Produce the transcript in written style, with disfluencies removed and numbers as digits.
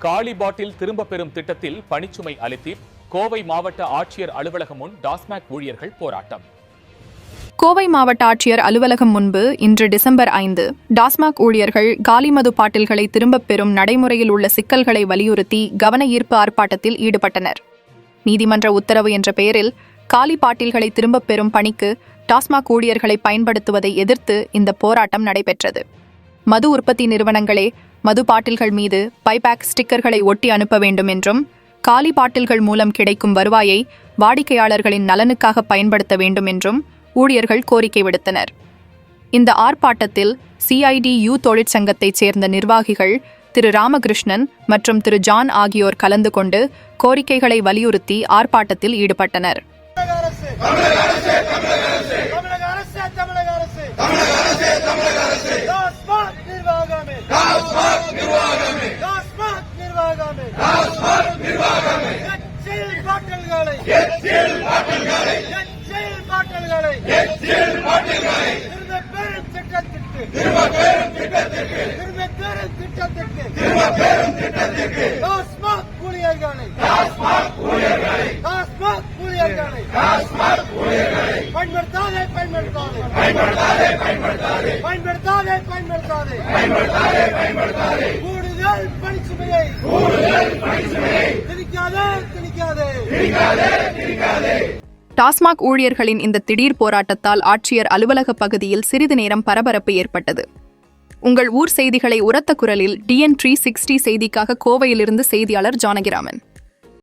காலி பாட்டில் திரும்ப பெறும் திட்டத்தில் பணிச்சுமை அழுத்தி கோவை மாவட்ட ஆட்சியர் அலுவலகம் முன் டாஸ்மாக் ஊழியர்கள் போராட்டம். கோவை மாவட்ட ஆட்சியர் அலுவலகம் முன்பு இன்று டிசம்பர் 5 டாஸ்மாக் ஊழியர்கள் காலி மது பாட்டில்களை திரும்பப் பெறும் நடைமுறையில் உள்ள சிக்கல்களை வலியுறுத்தி கவன ஈர்ப்பு ஆர்ப்பாட்டத்தில் ஈடுபட்டனர். நீதிமன்ற உத்தரவு என்ற பெயரில் காலி பாட்டில்களை திரும்பப் பெறும் பணிக்கு டாஸ்மாக் ஊழியர்களை பயன்படுத்துவதை எதிர்த்து இந்த போராட்டம் நடைபெற்றது. மது உற்பத்தி நிறுவனங்களே மது பாட்டில்கள் மீது பைபேக் ஸ்டிக்கர்களை ஒட்டி அனுப்ப வேண்டும் என்றும் காலி பாட்டில்கள் மூலம் கிடைக்கும் வருவாயை வாடிக்கையாளர்களின் நலனுக்காக பயன்படுத்த வேண்டும் என்றும் ஊழியர்கள் கோரிக்கை விடுத்தனர். இந்த ஆர்ப்பாட்டத்தில் CIDU தொழிற்சங்கத்தைச் சேர்ந்த நிர்வாகிகள் திரு ராமகிருஷ்ணன் மற்றும் திரு ஜான் ஆகியோர் கலந்து கொண்டு கோரிக்கைகளை வலியுறுத்தி ஆர்ப்பாட்டத்தில் ஈடுபட்டனர். டாஸ்மாக் ஊழியர்களின் இந்த திடீர் போராட்டத்தால் ஆட்சியர் அலுவலக பகுதியில் சிறிது நேரம் பரபரப்பு ஏற்பட்டது. உங்கள் ஊர் செய்திகளை உரத்த குரலில் DN360 செய்திக்காக கோவையிலிருந்து செய்தியாளர் ஜானகிராமன்.